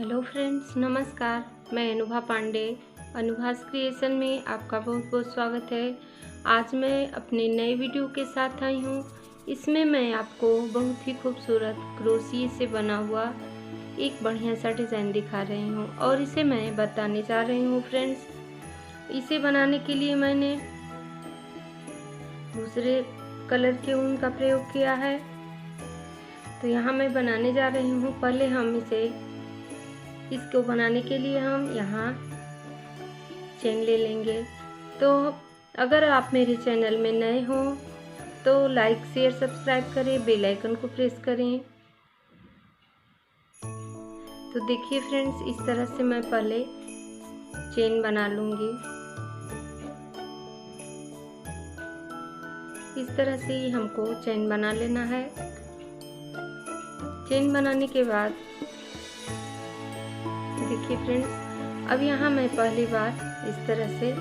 Hello friends, नमस्कार। मैं Anubha Pandey, Anubha creation में आपका बहुत बहुत स्वागत है। आज मैं अपने नए वीडियो के साथ आई हूँ। इसमें मैं आपको बहुत ही खूबसूरत क्रोशिया से बना हुआ एक बढ़िया सा डिज़ाइन दिखा रही हूँ और इसे मैं बताने जा रही हूँ। फ्रेंड्स, इसे बनाने के लिए मैंने दूसरे कलर के ऊन का प्रयोग किया है। तो यहाँ मैं बनाने जा रही हूँ। पहले हम इसको बनाने के लिए हम यहाँ चेन ले लेंगे। तो अगर आप मेरे चैनल में नए हो तो लाइक शेयर सब्सक्राइब करें, बेल आइकन को प्रेस करें। तो देखिए फ्रेंड्स, इस तरह से मैं पहले चेन बना लूँगी। इस तरह से ही हमको चेन बना लेना है। चेन बनाने के बाद देखिए फ्रेंड्स, अब यहाँ मैं पहली बार इस तरह से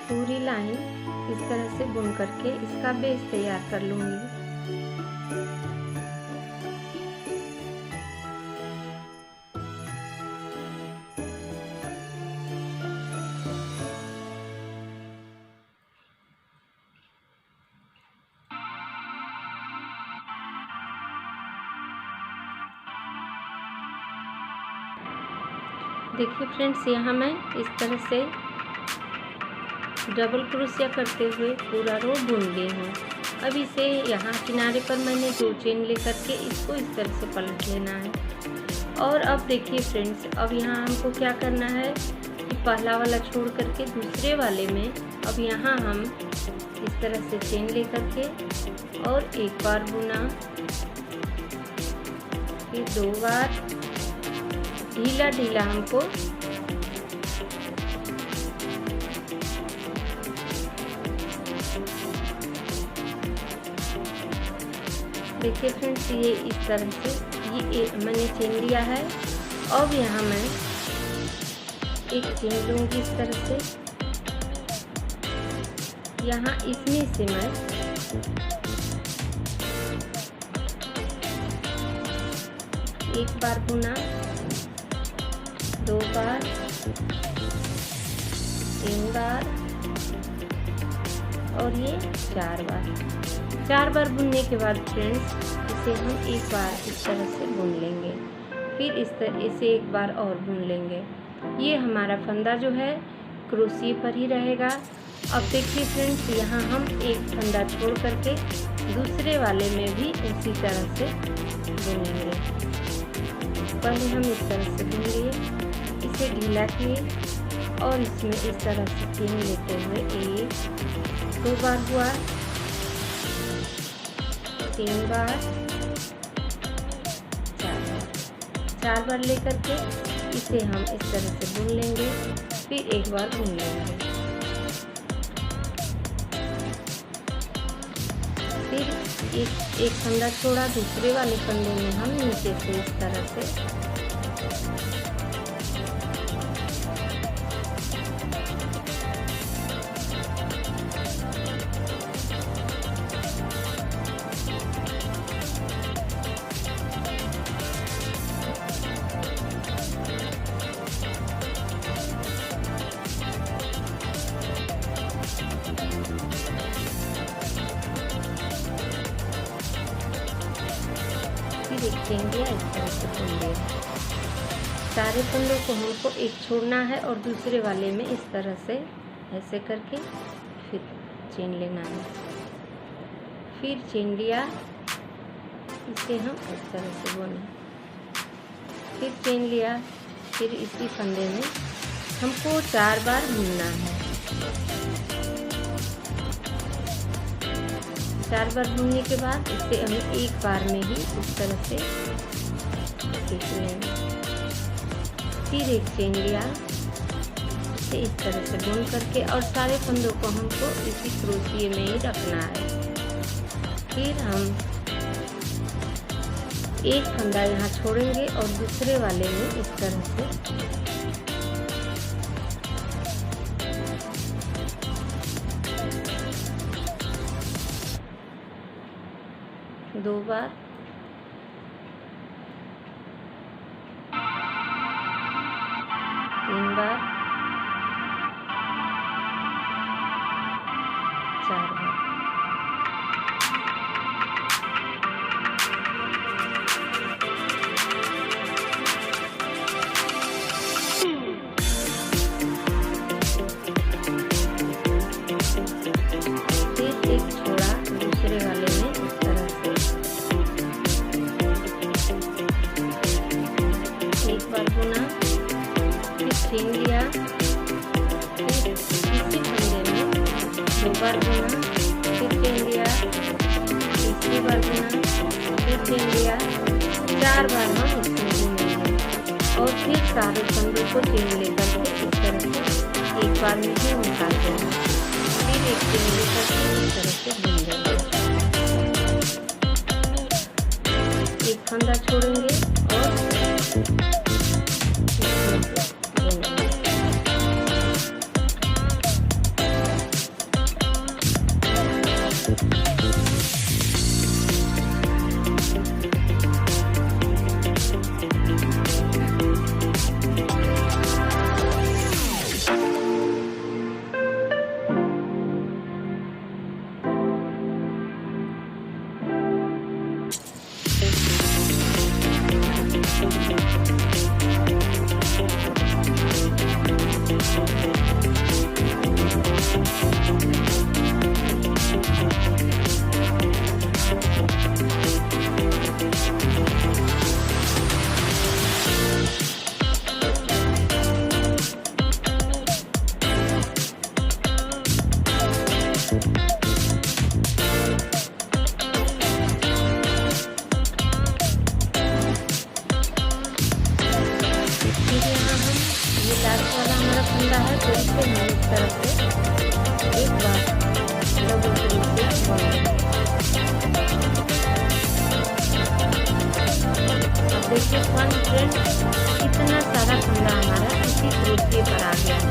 पूरी लाइन इस तरह से बुन करके इसका बेस तैयार कर लूंगी। देखिए फ्रेंड्स, यहाँ मैं इस तरह से डबल क्रोशिया करते हुए पूरा रो बुन ली हूँ। अब इसे यहाँ किनारे पर मैंने 2 चेन लेकर के इसको इस तरह से पलट लेना है। और अब देखिए फ्रेंड्स, अब यहाँ हमको क्या करना है कि पहला वाला छोड़ करके दूसरे वाले में अब यहाँ हम इस तरह से चेन लेकर के और एक बार बुना, फिर 2 बार ढीला ढीला हमको देखिए फ्रेंड्स, ये इस तरह से ये मैंने चेन लिया है। अब यहाँ मैं एक चेन लूँगी इस तरह से। यहाँ इसमें से मैं एक बार बुना, 2 बार, 3 बार और ये 4 बार। 4 बार बुनने के बाद फ्रेंड्स, इसे हम एक बार इस तरह से बुन लेंगे, फिर इसे एक बार और बुन लेंगे। ये हमारा फंदा जो है क्रोशिया पर ही रहेगा। अब देखिए फ्रेंड्स, यहाँ हम एक फंदा छोड़ करके दूसरे वाले में भी उसी तरह से बुनेंगे। पहले हम इस तरह से बुन लिए, इसे ढीला किए और इसमें इस तरह से चेन लेते हुए 1 2 बार हुआ, 3 बार, 4 बार लेकर के इसे हम इस तरह से बुन लेंगे, फिर एक बार बुन लेंगे। फिर एक फंदा छोड़ा, दूसरे वाले फंदे में हम नीचे से इस तरह से देखेंगे। इस तरह से बुन लिया। सारे फंदों को हमको एक छोड़ना है और दूसरे वाले में इस तरह से ऐसे करके फिर चेन लेना है। फिर चेन लिया, इसे हम इस तरह से बुने, फिर चेन लिया, फिर इसी फंदे में हमको 4 बार बुनना है। 4 बार बुनने के बाद इसे हम एक बार में ही इस तरह से खींच लेंगे। फिर एक चेन लिया, इसे इस तरह से बुन करके और सारे फंदों को हमको इसी क्रोशिया में ही रखना है। फिर हम एक फंदा यहाँ छोड़ेंगे और दूसरे वाले में इस तरह से 2 बार, 3 बार, 4 बार। फिर एक छोड़ा दूसरे वाले में इस तरह से, एक बार बुना, फिर छीन लिया, फिर इसी फंदे में 2 बार बुना, फिर छीन लिया, तीसरी बार बुना, फिर छीन लिया, 4 बार हम इसमें बुनेंगे और फिर सारे फंदों को चेन लेकर के इस तरह से एक बार में ही निकाल देंगे। फिर एक चेन लेकर के इस तरह से बुन देंगे। एक फंदा छोड़ेंगे और इसमें से बुनेंगे। लास्ट वाला हमारा फंदा है, तो इसे हम इस तरफ से एक बार डबल क्रोशे बनाएंगे। अब देखिए फ्रेंड, इतना सारा फंदा हमारा इसी क्रोशे पर आ गया है।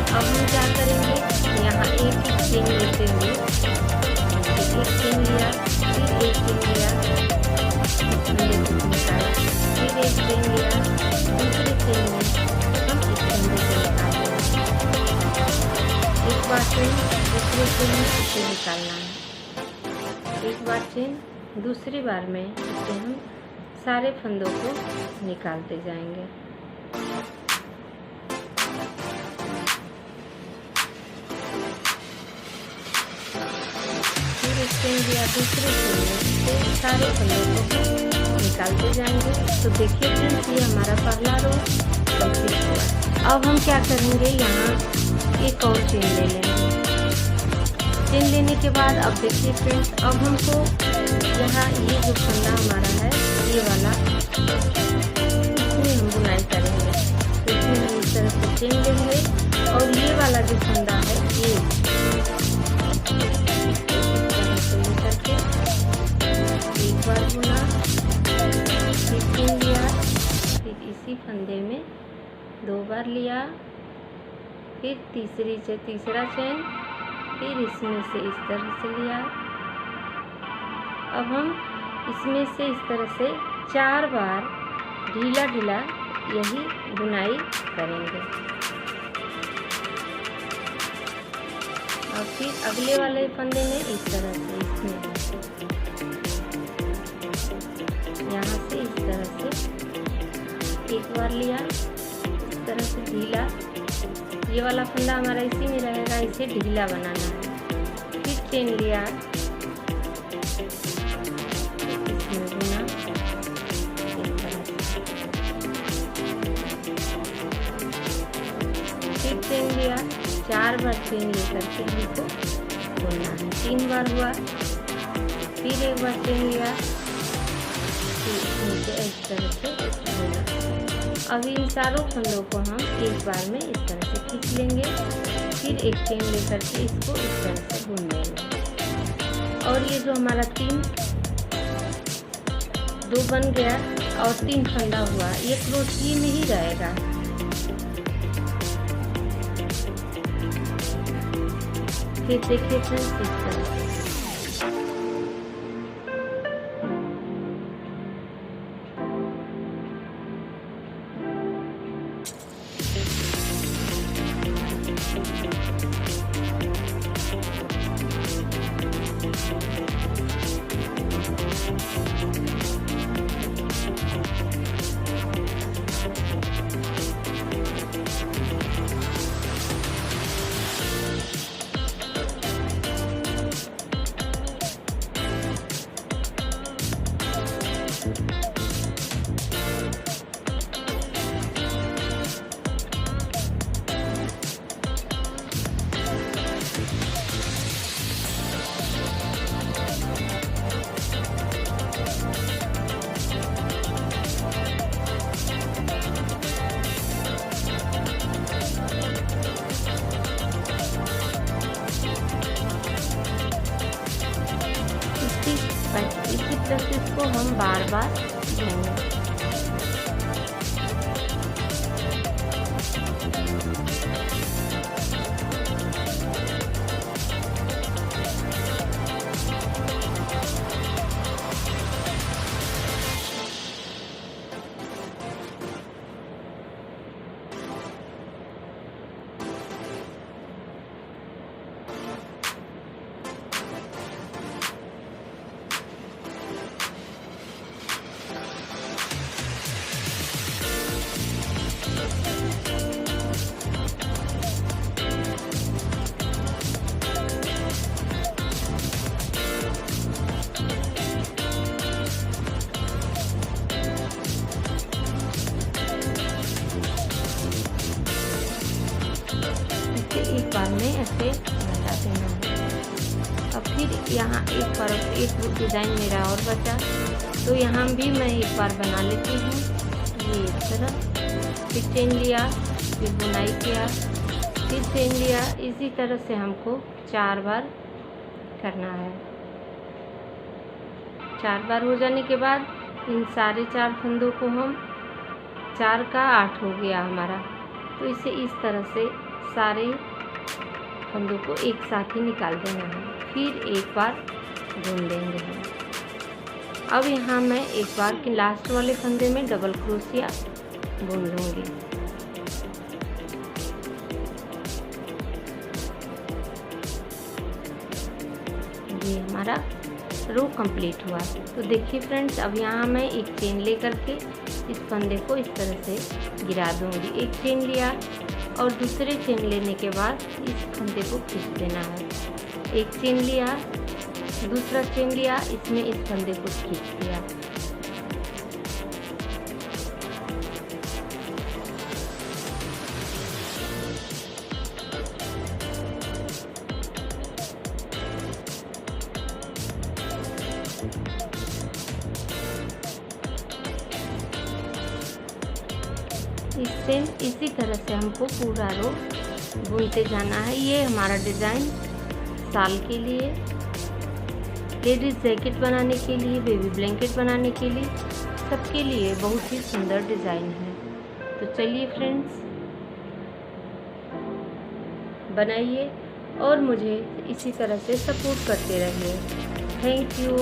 अब हम क्या करेंगे, यहाँ एक चेन लेते हुए एक चेन लिया, फिर एक चेन लिया, फंदे को निकाला, फिर एक चेन लिया, दूसरे चेन में हम इस फंदे को निकालेंगे। एक बार चेन दूसरे चेन में इसे निकालना है, एक बार चेन दूसरी बार में इसे हम सारे फंदों को निकालते जाएंगे। फिर एक चेन दिया, दूसरे चेन में से सारे फंदों को निकालते जाएंगे। तो देखिए फ्रेंड्स, ये हमारा पहला रो कंप्लीट हुआ। अब हम क्या करेंगे, यहाँ एक और चेन ले लेंगे। चेन लेने के बाद अब देखिए फ्रेंड्स, अब हमको यहाँ ये जो फंदा हमारा है, ये वाला, इसमें हम बुनाई करेंगे। तो इसमें हम इस तरह से चेन लेंगे और ये वाला जो फंदा है, ये लेकर के एक बार बुना, फिर चेन लिया, फिर इसी फंदे में 2 बार लिया, फिर तीसरा चेन, फिर इसमें से इस तरह से लिया। अब हम इसमें से इस तरह से 4 बार ढीला ढीला यही बुनाई करेंगे। और फिर अगले वाले फंदे में इस तरह से, इसमें यहाँ से इस तरह से एक बार लिया, इस तरह से ढीला, ये वाला फंदा हमारा इसी में रहेगा, इसे ढीला बनाना है। फिर चेन लिया, इसमें बुना, इस तरह से, फिर चेन लिया, 4 बार चेन लेकर के हमको बुनना है। 3 बार हुआ, फिर एक बार चेन लिया, फिर नीचे इस तरह से बुना। अब इन सारों फंदों को हम एक बार में इस तरह से खींच लेंगे, फिर एक चेन लेकर के इसको इस तरह से बुन लेंगे। और ये जो हमारा 2 बन गया और 3 फंदा हुआ, ये क्रोशिये में ही रहेगा। फिर देखिए फ्रेंड्स, इस तरह से 4 बार बुनें। एक बार में ऐसे बना देना है। अब फिर यहाँ एक डिज़ाइन मेरा और बचा, तो यहाँ भी मैं एक बार बना लेती हूँ। ये इस तरह फिर चेन लिया, फिर बुनाई किया, फिर चेन लिया। इसी तरह से हमको 4 बार करना है। 4 बार हो जाने के बाद इन सारे 4 फंदों को हम 4 का 8 हो गया हमारा। तो इसे इस तरह से सारे फंदों को एक साथ ही निकाल देना है। फिर एक बार बुन देंगे हम। अब यहाँ मैं एक बार के लास्ट वाले फंदे में डबल क्रोशिया बुन लूँगी। ये हमारा रो कंप्लीट हुआ। तो देखिए फ्रेंड्स, अब यहाँ मैं एक चेन लेकर के इस फंदे को इस तरह से गिरा दूँगी। एक चेन लिया और दूसरे चेन लेने के बाद इस फंदे को खींच देना है। एक चेन लिया, दूसरा चेन लिया, इसमें इस फंदे को खींच दिया। इसी तरह से हमको पूरा रो बुनते जाना है। ये हमारा डिज़ाइन साल के लिए, लेडीज़ जैकेट बनाने के लिए, बेबी ब्लैंकेट बनाने के लिए, सबके लिए बहुत ही सुंदर डिज़ाइन है। तो चलिए फ्रेंड्स, बनाइए और मुझे इसी तरह से सपोर्ट करते रहिए। Thank you.